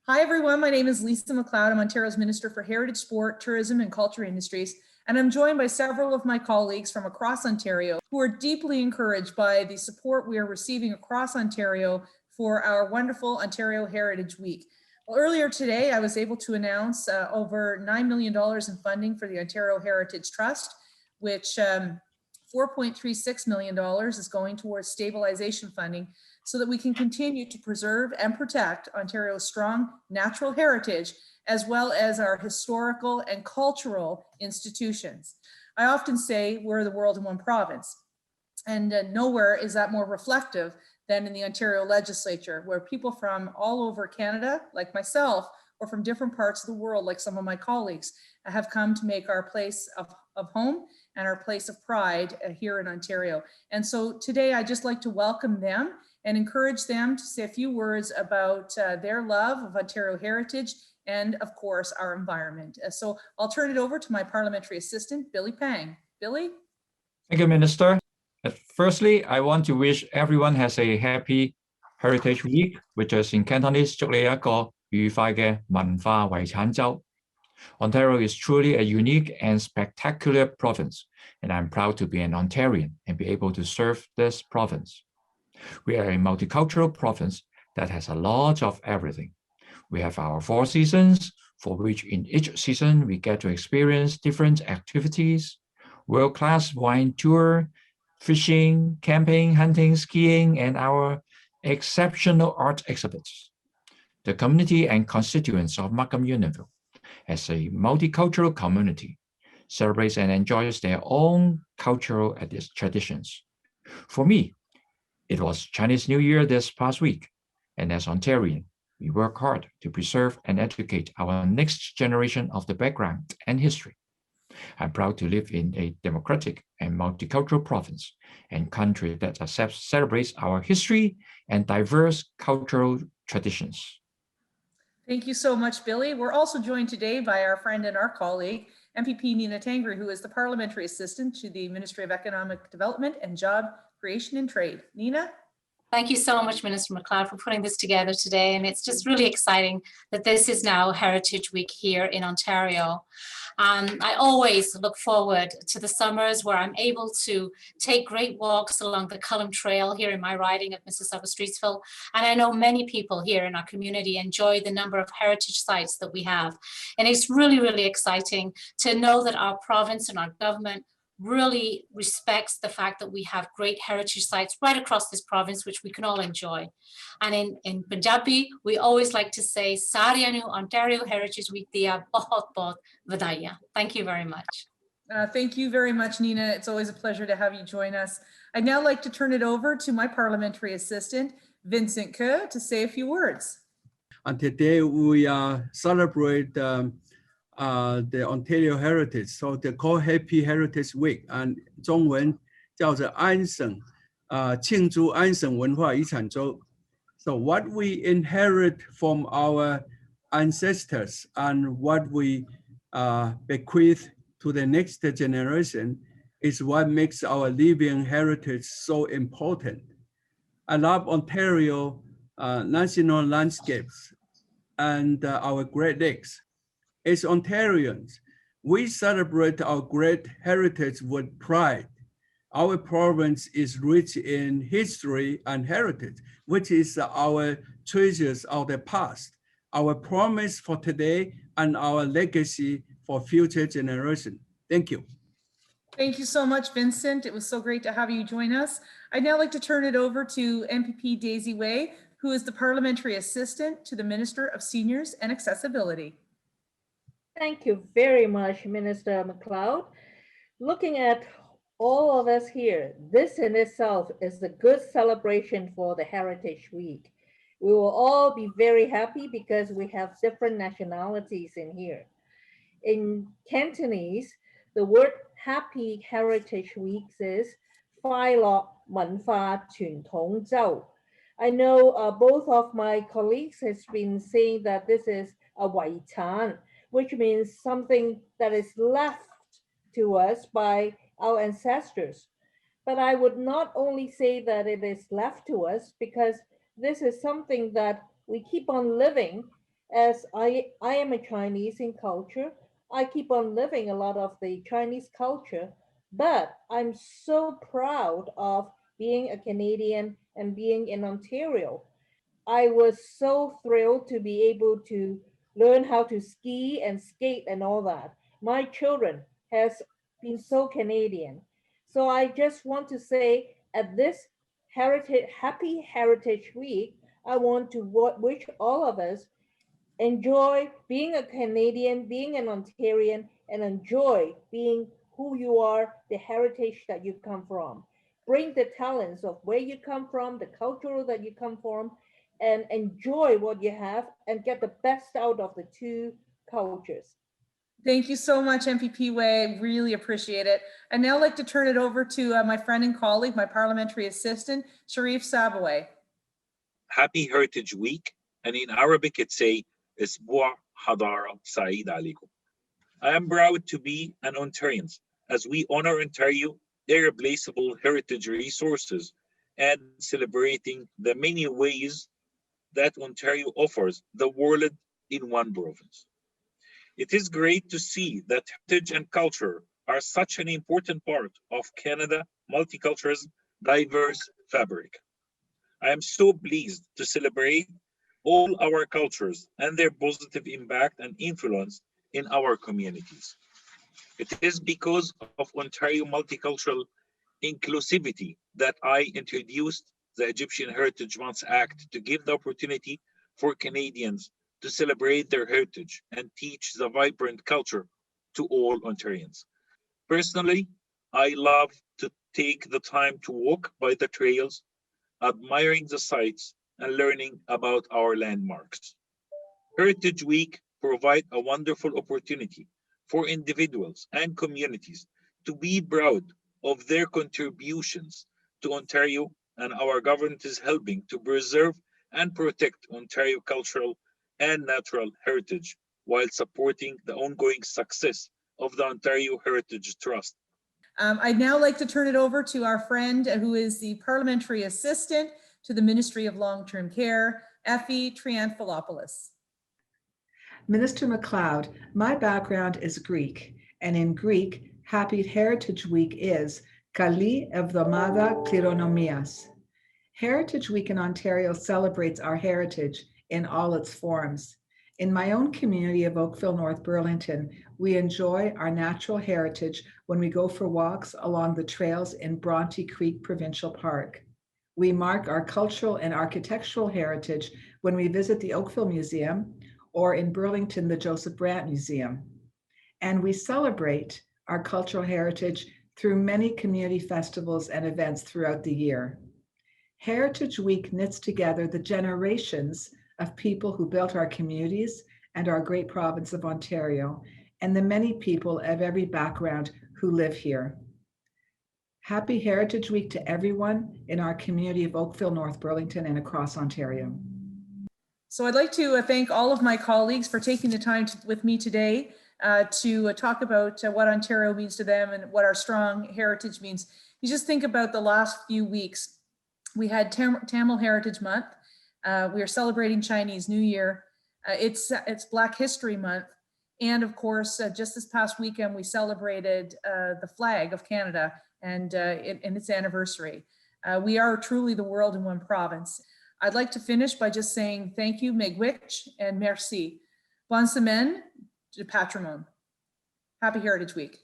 Hi, everyone. My name is Lisa Macleod. I'm Ontario's Minister for Heritage, Sport, Tourism and Culture Industries, and I'm joined by several of my colleagues from across Ontario who are deeply encouraged by the support we are receiving across Ontario for our wonderful Ontario Heritage Week. Well, earlier today, I was able to announce over $9 million in funding for the Ontario Heritage Trust, which $4.36 million is going towards stabilization funding so that we can continue to preserve and protect Ontario's strong natural heritage, as well as our historical and cultural institutions. I often say we're the world in one province, and nowhere is that more reflective than in the Ontario legislature, where people from all over Canada, like myself, or from different parts of the world, like some of my colleagues, have come to make our place of home and our place of pride here in Ontario. And so today I'd just like to welcome them and encourage them to say a few words about their love of Ontario heritage and, of course, our environment. So I'll turn it over to my parliamentary assistant, Billy Pang. Billy? Thank you, Minister. Firstly, I want to wish everyone has a happy Heritage Week, which is in Cantonese, 祝你一個愉快嘅文化遺產週. Ontario is truly a unique and spectacular province, and I'm proud to be an Ontarian and be able to serve this province. We are a multicultural province that has a lot of everything. We have our 4 seasons, for which in each season we get to experience different activities, world-class wine tour, fishing, camping, hunting, skiing, and our exceptional art exhibits. The community and constituents of Markham Unionville, as a multicultural community, celebrates and enjoys their own cultural traditions. For me, it was Chinese New Year this past week, and as Ontarian, we work hard to preserve and educate our next generation of the background and history. I'm proud to live in a democratic and multicultural province and country that celebrates our history and diverse cultural traditions. Thank you so much, Billy. We're also joined today by our friend and our colleague, MPP Nina Tangri, who is the Parliamentary Assistant to the Ministry of Economic Development and Job Creation and Trade. Nina? Thank you so much, Minister Macleod, for putting this together today. And it's just really exciting that this is now Heritage Week here in Ontario. I always look forward to the summers where I'm able to take great walks along the Cullum Trail here in my riding of Mississauga Streetsville. And I know many people here in our community enjoy the number of heritage sites that we have. And it's really, really exciting to know that our province and our government really respects the fact that we have great heritage sites right across this province, which we can all enjoy. And in Punjabi, we always like to say, Saarianu Ontario Heritage Week diya bahut bahut vadaiyan. Thank you very much. Thank you very much, Nina. It's always a pleasure to have you join us. I'd now like to turn it over to my parliamentary assistant, Vincent Kerr, to say a few words. And today we celebrate the Ontario Heritage, so they call Happy Heritage Week, and 中文叫做安省庆祝安省文化遗产周. So what we inherit from our ancestors and what we bequeath to the next generation is what makes our living heritage so important. I love Ontario national landscapes and our Great Lakes. As Ontarians, we celebrate our great heritage with pride. Our province is rich in history and heritage, which is our treasures of the past, our promise for today, and our legacy for future generations. Thank you. Thank you so much, Vincent. It was so great to have you join us. I'd now like to turn it over to MPP Daisy Way, who is the Parliamentary Assistant to the Minister of Seniors and Accessibility. Thank you very much, Minister Macleod. Looking at all of us here, this in itself is a good celebration for the Heritage Week. We will all be very happy because we have different nationalities in here. In Cantonese, the word Happy Heritage Week is 快樂文化傳統週. I know both of my colleagues has been saying that this is a 遺產, which means something that is left to us by our ancestors. But I would not only say that it is left to us, because this is something that we keep on living as I am a Chinese in culture. I keep on living a lot of the Chinese culture, but I'm so proud of being a Canadian and being in Ontario. I was so thrilled to be able to learn how to ski and skate and all that. My children has been so Canadian. So I just want to say at this Happy Heritage Week, I want to wish all of us enjoy being a Canadian, being an Ontarian, and enjoy being who you are, the heritage that you come from. Bring the talents of where you come from, the cultural that you come from, and enjoy what you have and get the best out of the two cultures. Thank you so much, MPP Wei. Really appreciate it. I'd now like to turn it over to my friend and colleague, my parliamentary assistant, Sharif Sabaway. Happy Heritage Week, and in Arabic it's a أسبوع حضارة سعيد عليكم. I am proud to be an Ontarian as we honor Ontario irreplaceable heritage resources and celebrating the many ways that Ontario offers the world in one province. It is great to see that heritage and culture are such an important part of Canada's multicultural, diverse fabric. I am so pleased to celebrate all our cultures and their positive impact and influence in our communities. It is because of Ontario Multicultural Inclusivity that I introduced the Egyptian Heritage Month Act to give the opportunity for Canadians to celebrate their heritage and teach the vibrant culture to all Ontarians. Personally, I love to take the time to walk by the trails, admiring the sights and learning about our landmarks. Heritage Week provides a wonderful opportunity for individuals and communities to be proud of their contributions to Ontario, and our government is helping to preserve and protect Ontario cultural and natural heritage while supporting the ongoing success of the Ontario Heritage Trust. I'd now like to turn it over to our friend who is the parliamentary assistant to the Ministry of Long-Term Care, Effie Trianthalopoulos. Minister Macleod, my background is Greek, and in Greek, Happy Heritage Week is Kali Evdomada Klironomias. Heritage Week in Ontario celebrates our heritage in all its forms. In my own community of Oakville, North Burlington, we enjoy our natural heritage when we go for walks along the trails in Bronte Creek Provincial Park. We mark our cultural and architectural heritage when we visit the Oakville Museum or in Burlington, the Joseph Brant Museum. And we celebrate our cultural heritage through many community festivals and events throughout the year. Heritage Week knits together the generations of people who built our communities and our great province of Ontario, and the many people of every background who live here. Happy Heritage Week to everyone in our community of Oakville, North Burlington, and across Ontario. So I'd like to thank all of my colleagues for taking the time with me today to talk about what Ontario means to them and what our strong heritage means. You just think about the last few weeks. We had Tamil Heritage Month. We are celebrating Chinese New Year. It's Black History Month. And of course, just this past weekend, we celebrated the flag of Canada and its anniversary. We are truly the world in one province. I'd like to finish by just saying thank you, Megwich, and merci. Bonne semaine de patrimoine. Happy Heritage Week.